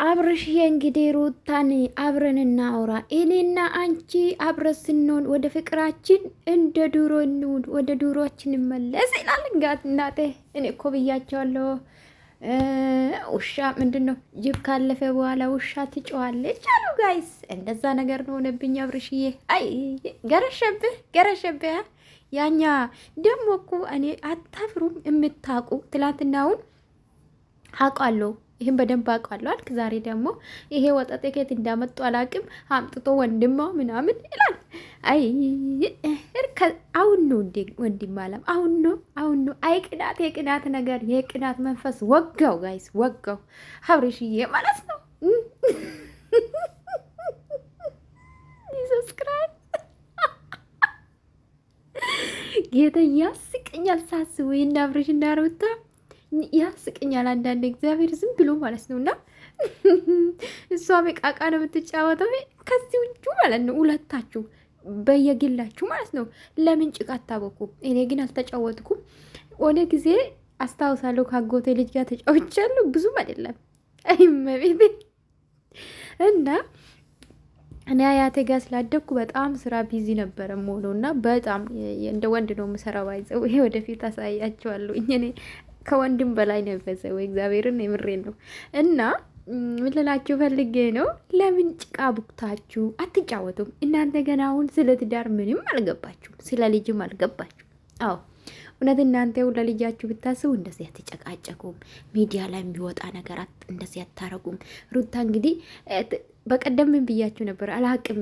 አብርሽዬ እንግዲህ ሩታን አብረን እናውራ፣ እኔና አንቺ አብረን ስንሆን ወደ ፍቅራችን እንደ ዱሮ እንሁን፣ ወደ ዱሮችን እንመለስ ይላል። ጋት እናቴ እኔ እኮ ብያቸዋለሁ። ውሻ ምንድን ነው ጅብ ካለፈ በኋላ ውሻ ትጮዋለች አሉ ጋይስ። እንደዛ ነገር ነው ሆነብኝ አብርሽዬ። አይ ገረሸብህ ገረሸብህ። ያኛ ደግሞ እኮ እኔ አታፍሩም የምታውቁ ትላንትናውን አውቃለሁ። ይህን በደንብ አውቃለሁ አልክ። ዛሬ ደግሞ ይሄ ወጠጤ ከየት እንዳመጡ አላውቅም። አምጥቶ ወንድማ ምናምን ይላል። አይ አሁን ነው እንዴ ወንድም አለም? አሁን ነው። አይ ቅናት፣ የቅናት ነገር፣ የቅናት መንፈስ ወጋው ጋይስ፣ ወጋው አብርሽዬ ማለት ነው። ሰብስክራይብ ጌታ ያስቀኛል ሳስበው እና አብርሽ እና ሩታ ያስቀኛል አንዳንድ እግዚአብሔር ዝም ብሎ ማለት ነው። እና እሷ በቃቃ ነው የምትጫወተው ከዚህ ውጭ ማለት ነው። ሁለታችሁ በየግላችሁ ማለት ነው። ለምን ጭቃ አታቦኩም? እኔ ግን አልተጫወትኩም። ሆነ ጊዜ አስታውሳለሁ ከአጎቴ ልጅ ጋር ተጫውቻለሁ። ብዙም አይደለም አይመቤቴ እና እኔ አያቴ ጋር ስላደግኩ በጣም ስራ ቢዚ ነበረ ሞሎ እና በጣም እንደ ወንድ ነው የምሰራው። ባይዘው ይሄ ወደፊት አሳያቸዋለሁ። እኔ ከወንድም በላይ ነው የበዛው። እግዚአብሔርን የምሬን ነው። እና ምን ልላችሁ ፈልጌ ነው፣ ለምን ጭቃ ቡክታችሁ አትጫወቱም? እናንተ ገና አሁን ስለ ትዳር ምንም አልገባችሁም፣ ስለ ልጅም አልገባችሁም። አዎ እውነት እናንተው ለልጃችሁ ብታስቡ እንደዚህ አትጨቃጨቁም። ሚዲያ ላይ የሚወጣ ነገራት እንደዚህ አታረጉም። ሩታ እንግዲህ በቀደም ምን ብያችሁ ነበር አላቅም፣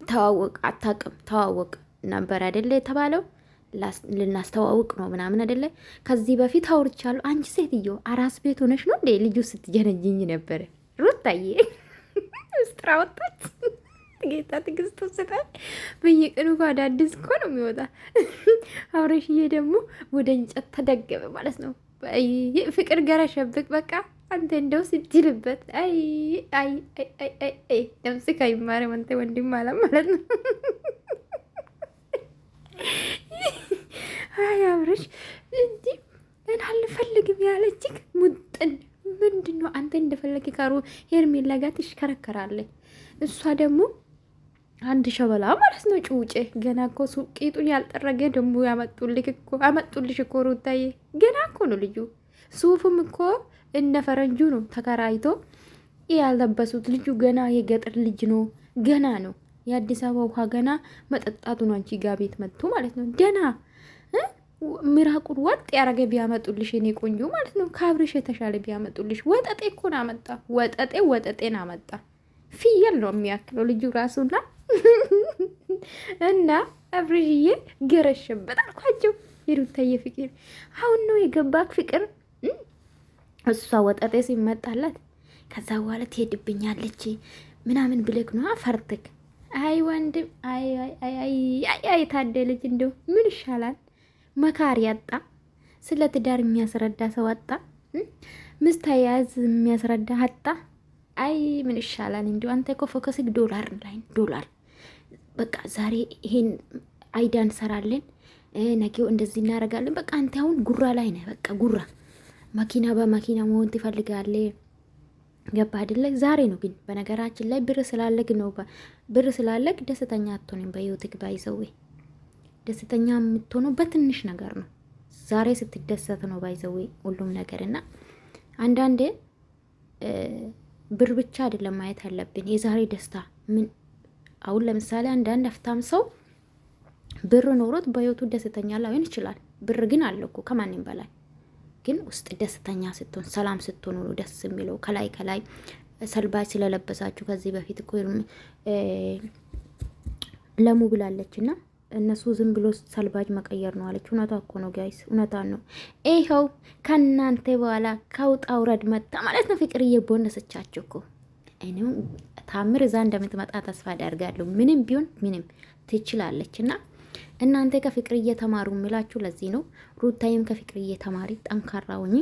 ተዋወቅ አታቅም፣ ተዋወቅ ነበር አይደለ የተባለው ልናስተዋውቅ ነው ምናምን አይደለ? ከዚህ በፊት አውርቻለሁ። አንቺ ሴትዮ አራስ ቤት ሆነሽ ነው እንዴ ልጁ ስትጀነጅኝ ነበረ? ሩታዬ ምስጥራ ወጣች። ጌታ ትግስቱ ስጣል። በየቀኑ አዳዲስ እኮ ነው የሚወጣ። አብረሽዬ ደግሞ ወደ እንጨት ተደገበ ማለት ነው። ፍቅር ገረሸብቅ በቃ አንተ እንደው ስትልበት አይ አይ አይ አይ ነፍስ ከይማረ ወንተ ወንድም አለ ማለት ነው። አይ አብረሽ እንዲህ አልፈልግም ያለችክ ሙጥን ምንድን ነው? አንተ እንደፈለግ ካሩ ሄርሜላ ጋር ትሽከረከራለች። እሷ ደግሞ አንድ ሸበላ ማለት ነው። ጩጬ ገና እኮ ሱቂጡን ያልጠረገ ደግሞ ያመጡልሽ እኮ ሩታዬ። ገና እኮ ነው ልጁ። ሱፉም እኮ እነ ፈረንጁ ነው ተከራይቶ ያልለበሱት። ልጁ ገና የገጠር ልጅ ነው። ገና ነው። የአዲስ አበባ ውሃ ገና መጠጣቱ ነው። አንቺ ጋ ቤት መጥቶ ማለት ነው። ገና ምራቁን ወጥ ያረገ ቢያመጡልሽ የኔ ቆንጆ ማለት ነው። ከአብርሽ የተሻለ ቢያመጡልሽ። ወጠጤ እኮ ነው አመጣ። ወጠጤን አመጣ። ፍየል ነው የሚያክለው ልጁ ራሱና እና አብርሽዬ ገረሸበት አልኳቸው። የሩታዬ ፍቅር አሁን ነው የገባክ ፍቅር። እሷ ወጠጤ ሲመጣላት ከዛ በኋላ ትሄድብኛለች ምናምን ብለክ ነው ፈርትክ። አይ ወንድም አይ ታደለች። እንደው ምን ይሻላል? መካሪ ያጣ፣ ስለ ትዳር የሚያስረዳ ሰው አጣ፣ ምስት አያያዝ የሚያስረዳ አጣ። አይ ምን ይሻላል? እንዲሁ አንተ እኮ ፎከስክ ዶላር ላይ ዶላር። በቃ ዛሬ ይሄን አይዳ እንሰራለን፣ ነገው እንደዚህ እናደርጋለን። በቃ አንተ አሁን ጉራ ላይ ነህ። በቃ ጉራ መኪና በመኪና መሆን ትፈልጋለህ። ገባ አይደለ? ዛሬ ነው ግን በነገራችን ላይ ብር ስላለግ ነው። ብር ስላለግ ደስተኛ አትሆንም በህይወትክ። ባይዘዌ ደስተኛ የምትሆነው በትንሽ ነገር ነው። ዛሬ ስትደሰት ነው ባይዘዌ ሁሉም ነገር። እና አንዳንዴ ብር ብቻ አይደለም ማየት ያለብን የዛሬ ደስታ ምን። አሁን ለምሳሌ አንዳንድ አፍታም ሰው ብር ኖሮት በህይወቱ ደስተኛ ላይሆን ይችላል። ብር ግን አለ እኮ ከማንም በላይ። ግን ውስጥ ደስተኛ ስትሆን ሰላም ስትሆኑ ነው ደስ የሚለው። ከላይ ሰልባጅ ስለለበሳችሁ ከዚህ በፊት እኮ ለሙ ብላለችና እነሱ ዝም ብሎ ሰልባጅ መቀየር ነው አለች። እውነቷ እኮ ነው ጋይስ፣ እውነቷን ነው። ይኸው ከእናንተ በኋላ ከውጣ ውረድ መጣ ማለት ነው። ፍቅር እየቦነሰቻችሁ እኮ እኔው ታምር እዛ እንደምትመጣ ተስፋ አደርጋለሁ። ምንም ቢሆን ምንም ትችላለች። እና እናንተ ከፍቅር እየተማሩ የሚላችሁ ለዚህ ነው። ሩታይም ከፍቅር እየተማሪ ጠንካራ ሁኚ፣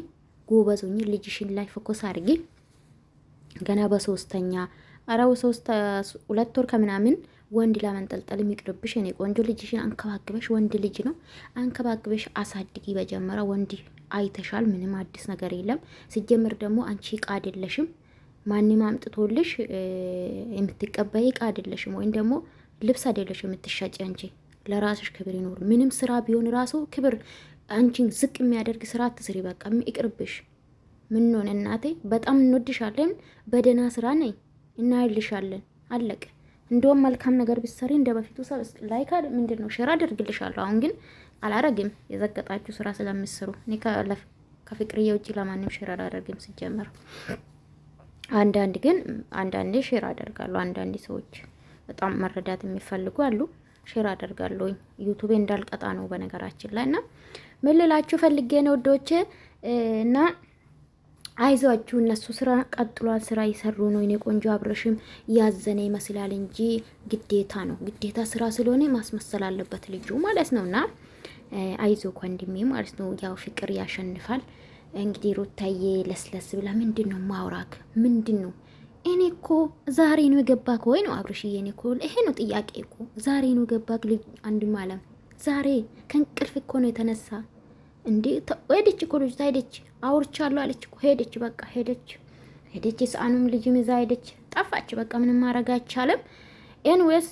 ጎበዝ ሁኚ። ልጅሽን ላይ ፎከስ አድርጊ። ገና በሶስተኛ አራው 2 ወር ከምናምን ወንድ ለመንጠልጠል የሚቅርብሽ እኔ ቆንጆ። ልጅሽን አንከባክበሽ፣ ወንድ ልጅ ነው አንከባክበሽ አሳድጊ። በጀመራ ወንድ አይተሻል። ምንም አዲስ ነገር የለም። ሲጀምር ደግሞ አንቺ እቃ አይደለሽም። ማንም አምጥቶልሽ የምትቀበይ እቃ አይደለሽም። ወይም ደግሞ ልብስ አይደለሽ የምትሻጭ አንቺ። ለራስሽ ክብር ይኖር። ምንም ስራ ቢሆን ራሱ ክብር አንቺን ዝቅ የሚያደርግ ስራ አትስሪ። በቃ ይቅርብሽ። ምን ሆነ እናቴ? በጣም እንወድሻለን። በደህና ስራ ነኝ እናይልሻለን። አለቀ። እንደውም መልካም ነገር ብትሰሪ እንደ በፊቱ ላይክ ምንድን ነው ሼር አደርግልሻለሁ። አሁን ግን አላረግም። የዘቀጣችሁ ስራ ስለምትሰሩ እኔ ከፍቅርዬ ውጭ ለማንም ሼር አላደርግም ሲጀመር። አንዳንዴ ሼር አደርጋለሁ። አንዳንዴ ሰዎች በጣም መረዳት የሚፈልጉ አሉ። ሼር አደርጋለሁኝ። ዩቲዩብ እንዳልቀጣ ነው በነገራችን ላይ እና ምን ልላችሁ ፈልጌ ነው ወዶቼ እና አይዟችሁ፣ እነሱ ስራ ቀጥሏል። ስራ እየሰሩ ነው። እኔ ቆንጆ አብረሽም ያዘነ ይመስላል እንጂ ግዴታ ነው። ግዴታ ስራ ስለሆነ ማስመሰል አለበት ልጁ ማለት ነውና አይዞ ወንድሜ ማለት ነው። ያው ፍቅር ያሸንፋል። እንግዲህ ሩታዬ ለስለስ ብላ ምንድን ነው ማውራክ? ምንድን ነው? እኔ እኮ ዛሬ ነው የገባክ ወይ ነው አብርሽዬ? እኔ እኮ ይሄ ነው ጥያቄ እኮ ዛሬ ነው የገባክ ልጅ አንድም አለም ዛሬ ከእንቅልፍ እኮ ነው የተነሳ እንዴ? ሄደች እኮ ልጅ ሄደች። አውርቻለሁ አለች እኮ ሄደች። በቃ ሄደች። የሰአኑም ልጅም ይዛ ሄደች። ጠፋች። በቃ ምንም ማድረግ አይቻልም። ኤንዌስ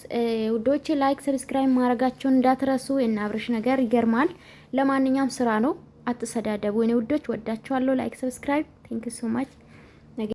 ውዶች ላይክ ሰብስክራይብ ማድረጋቸውን እንዳትረሱ። እና አብርሽ ነገር ይገርማል። ለማንኛውም ስራ ነው። አትሰዳደቡ። እኔ ውዶች ወዳችኋለሁ። ላይክ ሰብስክራይብ ቴንክ ዩ ሶ ማች